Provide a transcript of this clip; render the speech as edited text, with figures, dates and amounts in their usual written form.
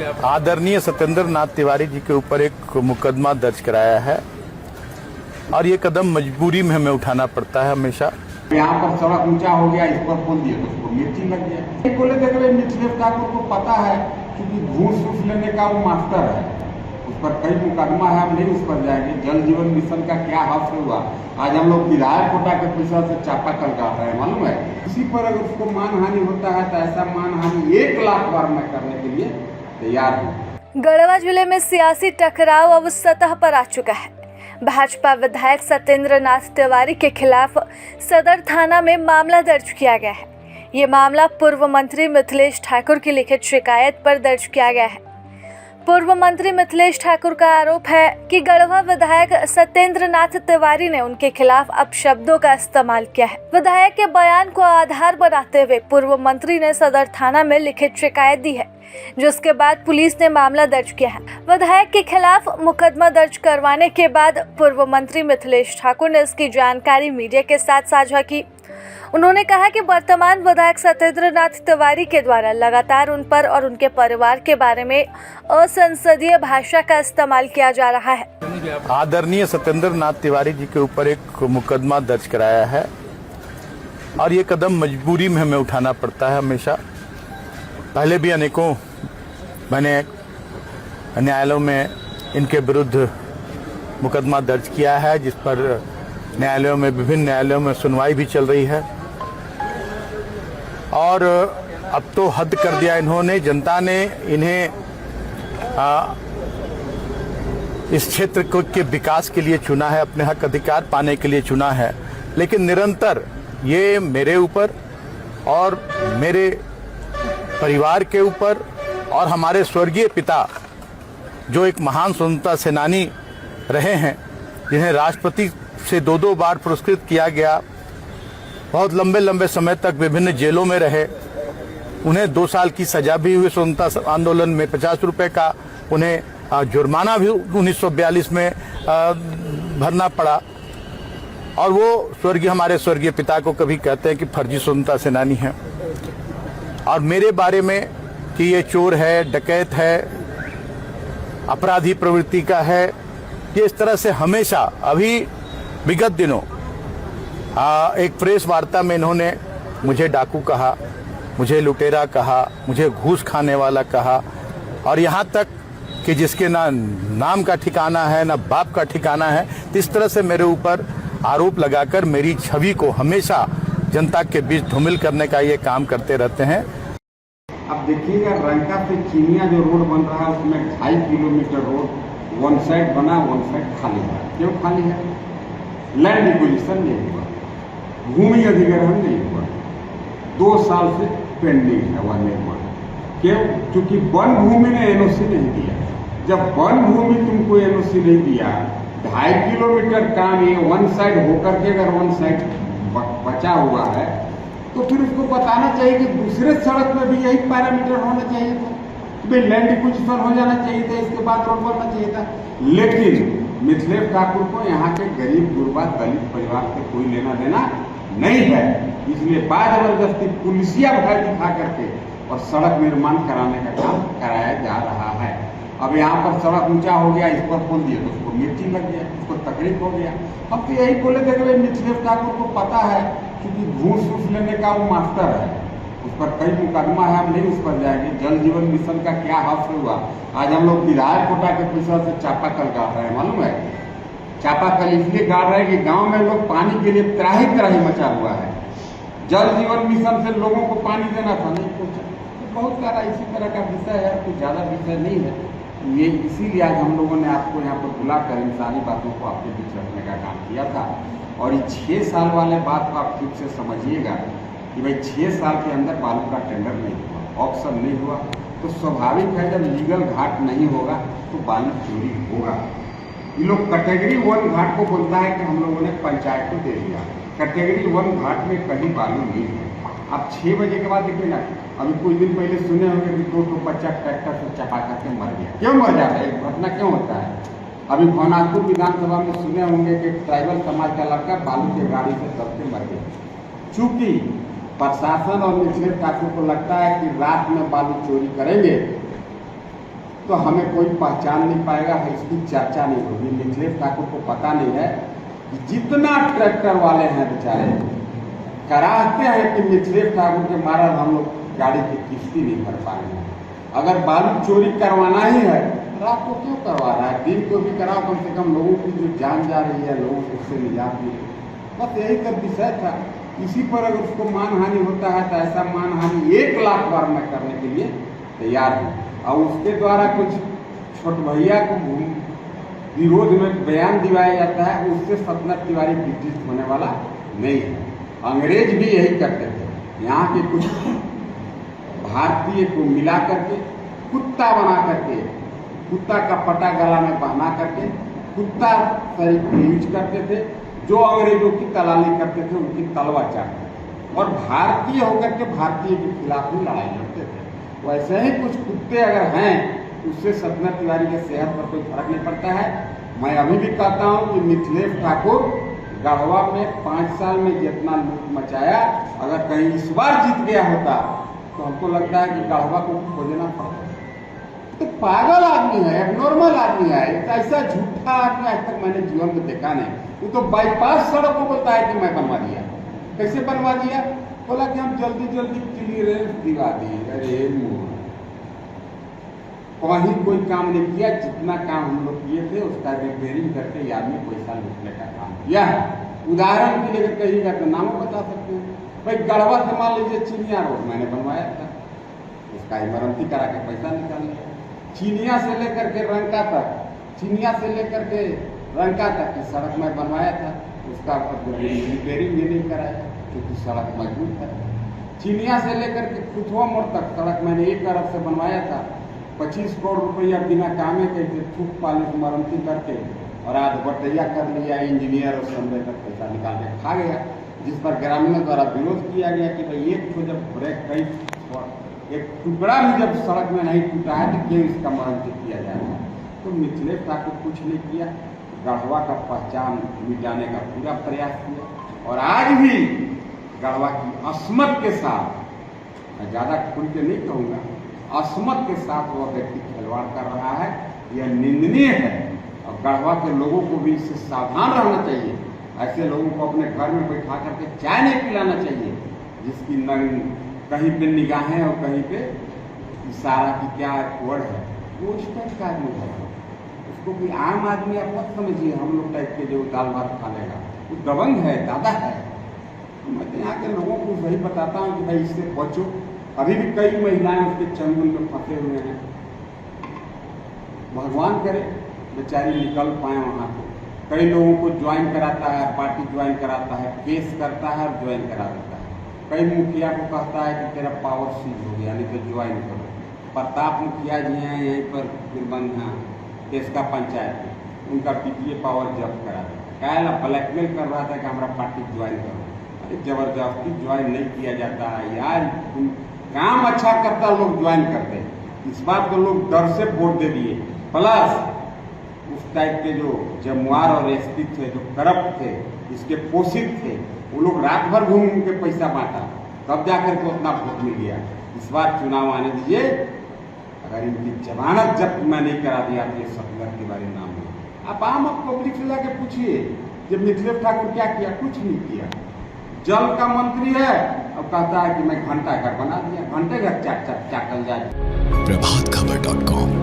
आदरणीय सत्येंद्र नाथ तिवारी जी के ऊपर एक मुकदमा दर्ज कराया है और ये कदम मजबूरी में हमें उठाना पड़ता है हमेशा। यहाँ पर सड़क ऊंचा हो गया, इस पर खोल दिया तो उसको मिर्ची लग गया। बोले देख रहे मिथिलेश ठाकुर को पता है क्योंकि घूस लेने का वो मास्टर है, उस पर कई मुकदमा है, हम नहीं उस पर जाएंगे। जल जीवन मिशन का क्या हादसा हुआ, आज हम लोग विधायक कोटा के पैसा से चापाकल काट रहे हैं, मालूम है। इसी पर अगर उसको मानहानि होता है तो ऐसा मानहानि 1 लाख बार मैं करने के लिए तैयार हूँ। गढ़वा जिले में सियासी टकराव अब सतह पर आ चुका है। भाजपा विधायक सत्येंद्र नाथ तिवारी के खिलाफ सदर थाना में मामला दर्ज किया गया है। ये मामला पूर्व मंत्री मिथिलेश ठाकुर की लिखित शिकायत पर दर्ज किया गया है। पूर्व मंत्री मिथिलेश ठाकुर का आरोप है कि गढ़वा विधायक सत्येंद्र नाथ तिवारी ने उनके खिलाफ अपशब्दों का इस्तेमाल किया है। विधायक के बयान को आधार बनाते हुए पूर्व मंत्री ने सदर थाना में लिखित शिकायत दी है, जिसके बाद पुलिस ने मामला दर्ज किया है। विधायक के खिलाफ मुकदमा दर्ज करवाने के बाद पूर्व मंत्री मिथिलेश ठाकुर ने इसकी जानकारी मीडिया के साथ साझा की। उन्होंने कहा कि वर्तमान विधायक सत्येंद्र नाथ तिवारी के द्वारा लगातार उन पर और उनके परिवार के बारे में असंसदीय भाषा का इस्तेमाल किया जा रहा है। आदरणीय सत्येंद्र नाथ तिवारी जी के ऊपर एक मुकदमा दर्ज कराया है और ये कदम मजबूरी में हमें उठाना पड़ता है हमेशा। पहले भी अनेकों मैंने न्यायालयों में इनके विरुद्ध मुकदमा दर्ज किया है, जिस पर न्यायालयों में विभिन्न न्यायालयों में सुनवाई भी चल रही है। और अब तो हद कर दिया इन्होंने, जनता ने इन्हें इस क्षेत्र के विकास के लिए चुना है, अपने हक अधिकार पाने के लिए चुना है, लेकिन निरंतर ये मेरे ऊपर और मेरे परिवार के ऊपर और हमारे स्वर्गीय पिता जो एक महान स्वतंत्रता सेनानी रहे हैं, जिन्हें राष्ट्रपति से 2 बार पुरस्कृत किया गया, बहुत लंबे लंबे समय तक विभिन्न जेलों में रहे, उन्हें 2 साल की सजा भी हुई। स्वतंत्रता आंदोलन में 50 रुपए का उन्हें जुर्माना भी 1942 में भरना पड़ा। और वो हमारे स्वर्गीय पिता को कभी कहते हैं कि फर्जी स्वतंत्रता सेनानी है, और मेरे बारे में कि ये चोर है, डकैत है, अपराधी प्रवृत्ति का है, ये इस तरह से हमेशा अभी विगत दिनों एक प्रेस वार्ता में इन्होंने मुझे डाकू कहा, मुझे लुटेरा कहा, मुझे घूस खाने वाला कहा, और यहाँ तक कि जिसके ना नाम का ठिकाना है ना बाप का ठिकाना है, इस तरह से मेरे ऊपर आरोप लगाकर मेरी छवि को हमेशा जनता के बीच धूमिल करने का ये काम करते रहते हैं। अब देखिएगा, रंका से चीनिया जो रोड बन रहा है उसमें 2.5 किलोमीटर रोड वन साइड बना, वन साइड खाली है। क्यों खाली है? लैंड एक्विजिशन नहीं हुआ, भूमि अधिग्रहण नहीं हुआ, 2 साल से पेंडिंग है वह निर्माण। क्यों? क्योंकि वन भूमि ने एनओसी नहीं दिया। जब वन भूमि तुमको एनओसी नहीं दिया, 2.5 किलोमीटर काम ये वन साइड होकर के अगर वन साइड बचा हुआ है तो फिर उसको बताना चाहिए कि दूसरे सड़क में भी यही पैरामीटर होना चाहिए था, भाई लैंड एक्विजिशन हो जाना चाहिए था, इसके बाद रोड बनना चाहिए था। लेकिन मिथिलेश ठाकुर को यहाँ के गरीब गुरबा दलित परिवार से कोई लेना देना नहीं है, इसलिए जबरदस्ती पुलिसिया भय दिखा करके और सड़क निर्माण कराने का काम कराया जा रहा है। अब यहाँ पर सड़क ऊंचा हो गया, इस पर खोल दिया तो उसको मिर्ची लग गया, उसको तकलीफ हो गया। अब तो यही बोले देख रहे मिथिलेश ठाकुर को पता है क्योंकि घूस लेने का वो मास्टर है, उस पर कई मुकदमा है, हम नहीं उस पर जाएंगे। जल जीवन मिशन का क्या हादसा हुआ, आज हम लोग विधायक कोटा के पैसा से चापाकल काट रहे हैं, मालूम है। चापाकल इसलिए काट रहे हैं कि गांव में लोग पानी के लिए त्राही त्राही मचा हुआ है। जल जीवन मिशन से लोगों को पानी देना था, नहीं पहुंचा। तो बहुत सारा इसी तरह का विषय है, कुछ ज़्यादा विषय नहीं है ये। इसीलिए आज हम लोगों ने आपको यहाँ पर बुलाकर इन सारी बातों को आपके बीच रखने का काम किया था। और ये 6 साल वाले बात को आप ठीक से समझिएगा कि भाई 6 साल के अंदर बालू का टेंडर नहीं हुआ, ऑप्शन नहीं हुआ, तो स्वाभाविक है जब लीगल घाट नहीं होगा तो बालू चोरी होगा। ये लोग कैटेगरी 1 घाट को बोलता है कि हम लोगों ने पंचायत को दे दिया, कैटेगरी 1 घाट में कहीं बालू नहीं है। आप 6 बजे के बाद देखिए ना, अभी कुछ दिन पहले सुने होंगे कि 2 बच्चा ट्रैक्टर से चपा करके मर गया। क्यों मर जाता है, घटना क्यों होता है? अभी भवनाथपुर विधानसभा में सुने होंगे कि ट्राइबल समाज का लड़का बालू की गाड़ी से दबके मर गया। चूंकि प्रशासन और मिथिलेश ठाकुर को लगता है कि रात में बालू चोरी करेंगे तो हमें कोई पहचान नहीं पाएगा, इसकी चर्चा नहीं होगी। मिथिलेश ठाकुर को पता नहीं है कि जितना ट्रैक्टर वाले हैं बेचारे कराहते हैं कि मिथिलेश ठाकुर के मारा हम लोग गाड़ी की किस्ती नहीं भर पाएंगे। अगर बालू चोरी करवाना ही है रात को क्यों करवा रहा है, दिन को भी कराओ, कम से कम लोगों की जो जान जा रही है लोगों को उससे निजात मिले। बस यही सब विषय था। इसी पर अगर उसको मानहानि होता है तो ऐसा मानहानि 1 लाख बार मैं करने के लिए तैयार हूँ। और उसके द्वारा कुछ छोट भैया को विरोध में बयान दिवाया जाता है, उससे सतनाथ तिवारी ब्रिटिश होने वाला नहीं है। अंग्रेज भी यही करते थे। यहाँ के कुछ भारतीय को मिला करके कुत्ता बना करके, कुत्ता का पटा गला में बहना करके कुत्ता तरीके यूज करते थे। जो अंग्रेजों की दलाली करते थे उनकी तलवार चाटते थे और भारतीय होकर के भारतीय के खिलाफ ही लड़ाई लड़ते थे। वैसे ही कुछ कुत्ते अगर हैं उससे सतनाथ तिवारी के सेहत पर कोई फर्क नहीं पड़ता है। मैं अभी भी कहता हूँ कि मिथिलेश ठाकुर गढ़वा में 5 साल में जितना लूट मचाया, अगर कहीं इस बार जीत गया होता तो हमको लगता है कि गढ़वा को खोजना पड़ता। तो पागल आदमी है, एबनॉर्मल आदमी है, ऐसा झूठा आदमी आज तक मैंने जीवन में देखा नहीं। वो तो बाईपास सड़क को बोलता है कि मैं बनवा दिया। कैसे बनवा दिया? बोला कि हम जल्दी जल्दी क्लियरेंस दिवा दिए। अरे कहीं कोई काम नहीं किया, जितना काम हम लोग किए थे उसका रिपेयरिंग करके आदमी पैसा लूटने का काम किया है। उदाहरण के लिए कहिएगा तो नामों बता सकते हैं। भाई गढ़वा से मान लीजिए चिनिया रोड मैंने बनवाया था, उसका इमरती करा के पैसा निकाल लिया। चिनिया से लेकर के रंका तक, चिनिया से लेकर के रंका तक की सड़क में बनवाया था, उसका रिपेयरिंग भी नहीं कराया क्योंकि सड़क मजबूत है। चिनिया से लेकर के कुथुआ मोड़ तक सड़क मैंने 1 अरब से बनवाया था। 25 करोड़ रुपया बिना कामे के थूक पालिश मरम्मती करके और आज बटैया कर लिया इंजीनियर और समझे तक पैसा निकाल के खा गया, जिस पर ग्रामीणों द्वारा विरोध किया गया कि भाई एक तो जब ब्रेक कहीं एक टुकड़ा भी जब सड़क में नहीं टूटा है तो क्यों इसका मरम्मती किया जाएगा। तो मिथिलेश ठाकुर कुछ नहीं किया, गढ़वा का पहचान मिटाने का पूरा प्रयास किया और आज भी गढ़वा की अस्मत के साथ, मैं ज़्यादा खुल के नहीं कहूँगा, अस्मत के साथ वह व्यक्ति खिलवाड़ कर रहा है। यह निंदनीय है और गढ़वा के लोगों को भी इससे सावधान रहना चाहिए। ऐसे लोगों को अपने घर में बैठा करके चाय नहीं पिलाना चाहिए, जिसकी न कहीं पे निगाहें और कहीं पे इशारा की क्या वर्ड है, वो उस टाइप का आदमी है। उसको कोई आम आदमी आप मत समझिए, हम लोग टाइप के जो दाल भात खा लेगा, वो दबंग है, दादा है। मैं तो यहाँ के लोगों को वही बताता हूँ कि भाई इससे बचो। अभी भी कई महिलाएं उसके चंगुल में फंसे हुए हैं। भगवान करे बेचारी निकल पाए वहाँ से। कई लोगों को ज्वाइन कराता है, पार्टी ज्वाइन कराता है, केस करता है और ज्वाइन करा देता है। कई मुखिया को कहता है कि तेरा पावर सीज हो गया, नहीं तो ज्वाइन करो। प्रताप मुखिया जी हैं यहीं पर फिरबंधा इसका पंचायत में, उनका पीटीए पावर जब्त करा दिया। कहला ब्लैकमेल कर रहा था कि हमारा पार्टी ज्वाइन करो। अरे जबरदस्ती ज्वाइन नहीं किया जाता है यार, काम अच्छा करता लोग ज्वाइन करते हैं। इस बार तो लोग डर से वोट दे दिए। प्लस उस टाइप के जो जमुआर और एसपी थे जो करप्ट थे, इसके पोषित थे, वो लोग रात भर घूम के पैसा बांटा, तब जाकर के उतना वोट मिल गया। इस बार चुनाव आने दीजिए, अगर इनकी जमानत जब्त मैं नहीं करा दिया तो ये सतनाथ तिवारी नाम है। आप आम पब्लिक से जाके पूछिए जब मिथिलेश ठाकुर क्या किया, कुछ नहीं किया। जल का मंत्री है अब कहता है कि मैं घंटा घर बना दिया, घंटे घर चाटल जाए। प्रभातखबर.com